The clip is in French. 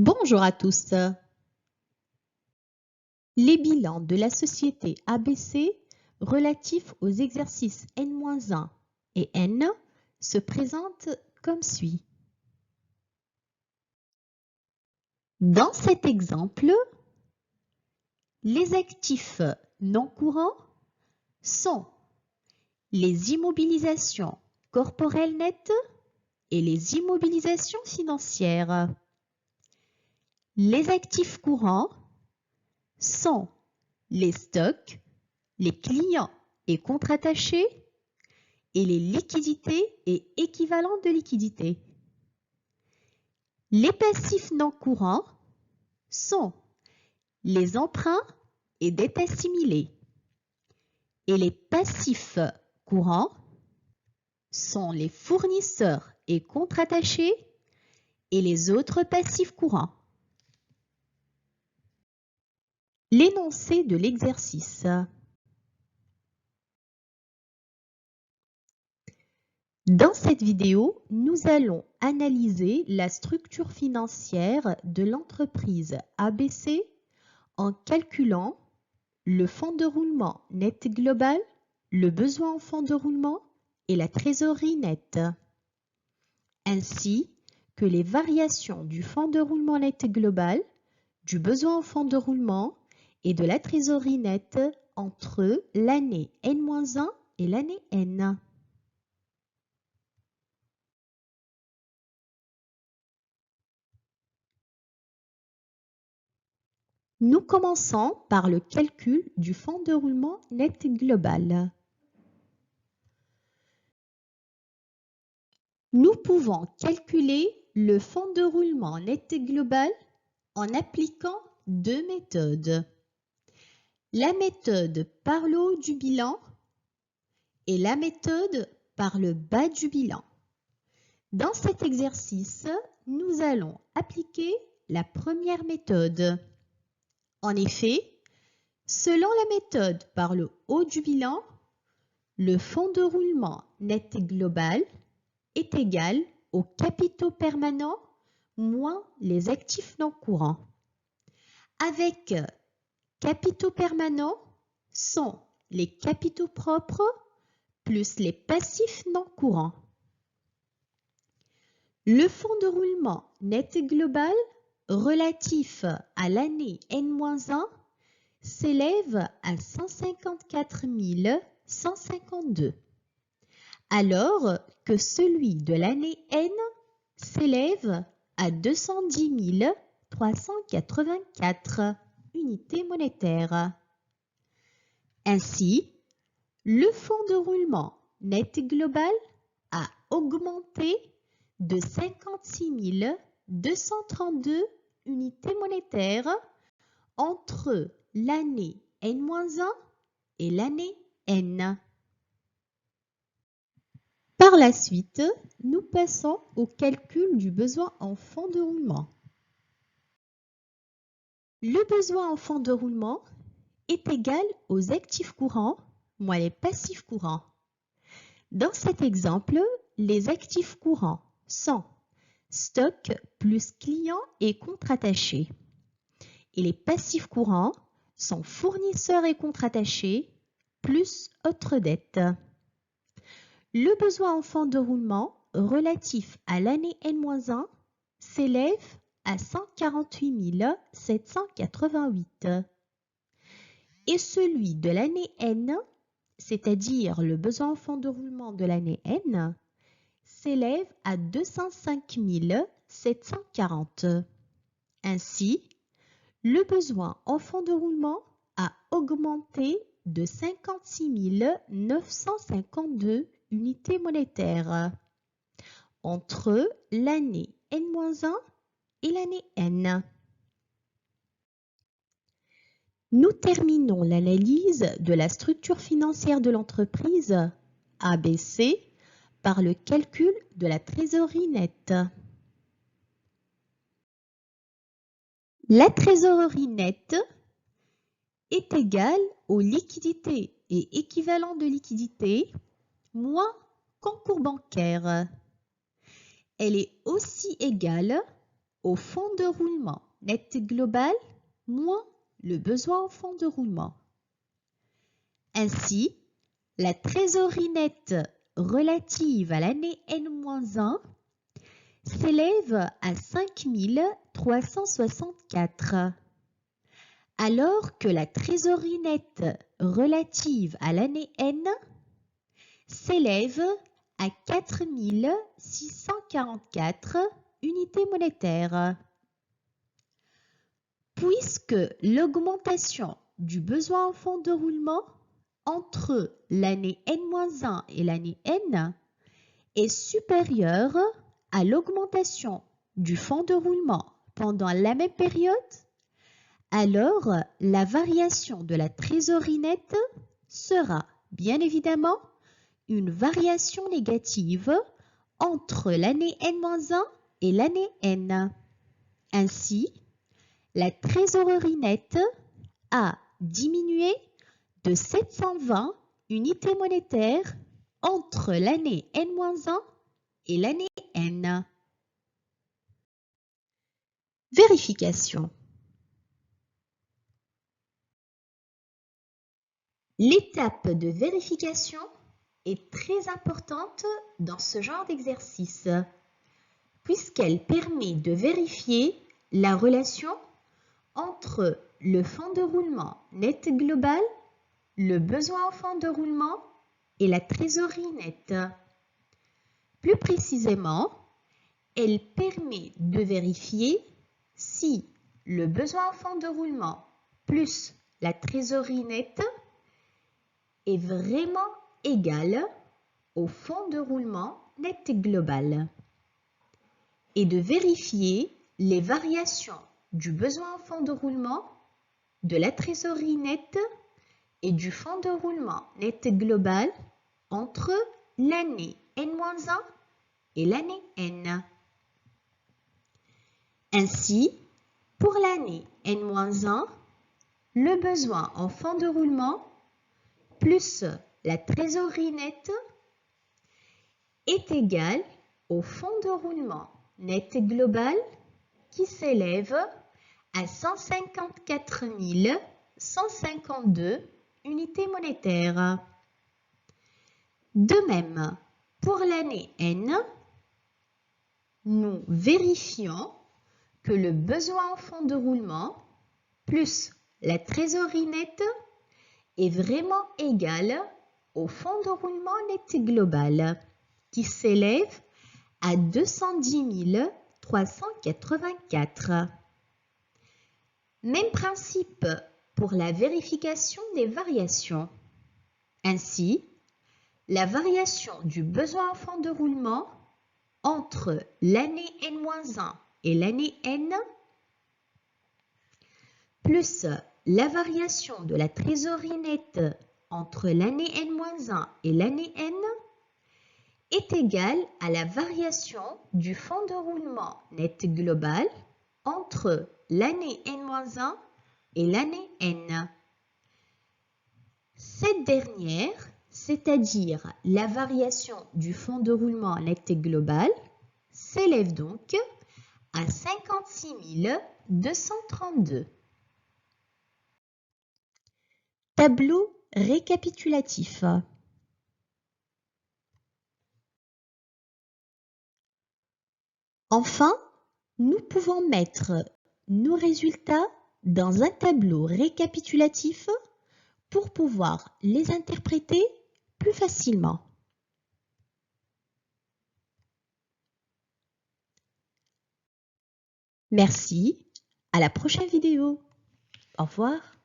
Bonjour à tous. Les bilans de la société ABC relatifs aux exercices N-1 et N se présentent comme suit. Dans cet exemple, les actifs non courants sont les immobilisations corporelles nettes et les immobilisations financières. Les actifs courants sont les stocks, les clients et comptes attachés et les liquidités et équivalents de liquidités. Les passifs non courants sont les emprunts et dettes assimilées. Et les passifs courants sont les fournisseurs et comptes rattachés et les autres passifs courants. L'énoncé de l'exercice. Dans cette vidéo, nous allons analyser la structure financière de l'entreprise ABC en calculant le fonds de roulement net global, le besoin en fonds de roulement et la trésorerie nette, ainsi que les variations du fonds de roulement net global, du besoin en fonds de roulement et de la trésorerie nette entre l'année N-1 et l'année N. Nous commençons par le calcul du fonds de roulement net global. Nous pouvons calculer le fonds de roulement net global en appliquant deux méthodes. La méthode par le haut du bilan et la méthode par le bas du bilan. Dans cet exercice, nous allons appliquer la première méthode. En effet, selon la méthode par le haut du bilan, le fonds de roulement net global est égal aux capitaux permanents moins les actifs non courants. Avec capitaux permanents sont les capitaux propres plus les passifs non courants. Le fonds de roulement net global relatif à l'année N-1 s'élève à 154 152, alors que celui de l'année N s'élève à 210 384 unités monétaires. Ainsi, le fonds de roulement net global a augmenté de 56 232 unités monétaires entre l'année N-1 et l'année N. Par la suite, nous passons au calcul du besoin en fonds de roulement. Le besoin en fonds de roulement est égal aux actifs courants moins les passifs courants. Dans cet exemple, les actifs courants sont stock plus clients et comptes rattachés. Et les passifs courants sont fournisseurs et comptes rattachés plus autres dettes. Le besoin en fonds de roulement relatif à l'année N-1 s'élève à 148 788. Et celui de l'année N, c'est-à-dire le besoin en fonds de roulement de l'année N, s'élève à 205 740. Ainsi, le besoin en fonds de roulement a augmenté de 56 952 unités monétaires entre l'année N-1 et l'année N. Nous terminons l'analyse de la structure financière de l'entreprise ABC par le calcul de la trésorerie nette. La trésorerie nette est égale aux liquidités et équivalents de liquidités moins concours bancaire. Elle est aussi égale au fonds de roulement net global moins le besoin en fonds de roulement. Ainsi, la trésorerie nette relative à l'année N-1 s'élève à 5 364, alors que la trésorerie nette relative à l'année N s'élève à 4 644 unités monétaires. Puisque l'augmentation du besoin en fonds de roulement entre l'année N-1 et l'année N est supérieure à l'augmentation du fonds de roulement pendant la même période, alors la variation de la trésorerie nette sera bien évidemment une variation négative entre l'année N-1 et l'année N. Ainsi, la trésorerie nette a diminué de 720 unités monétaires entre l'année N-1 et l'année N. Vérification. L'étape de vérification est très importante dans ce genre d'exercice, puisqu'elle permet de vérifier la relation entre le fonds de roulement net global, le besoin en fonds de roulement et la trésorerie nette. Plus précisément, elle permet de vérifier si le besoin en fonds de roulement plus la trésorerie nette est vraiment égal au fonds de roulement net global et de vérifier les variations du besoin en fonds de roulement, de la trésorerie nette et du fonds de roulement net global entre l'année N-1 et l'année N. Ainsi, pour l'année N-1, le besoin en fonds de roulement plus la trésorerie nette est égal au fonds de roulement net global qui s'élève à 154 152 unités monétaires. De même, pour l'année N, nous vérifions que le besoin en fonds de roulement plus la trésorerie nette est vraiment égal au fonds de roulement net global qui s'élève à 210 384. Même principe pour la vérification des variations. Ainsi, la variation du besoin en fonds de roulement entre l'année N-1 et l'année N plus la variation de la trésorerie nette entre l'année N-1 et l'année N est égale à la variation du fonds de roulement net global entre l'année N-1 et l'année N. Cette dernière, c'est-à-dire la variation du fonds de roulement net global, s'élève donc à 56 232. Tableau récapitulatif. Enfin, nous pouvons mettre nos résultats dans un tableau récapitulatif pour pouvoir les interpréter plus facilement. Merci, à la prochaine vidéo. Au revoir.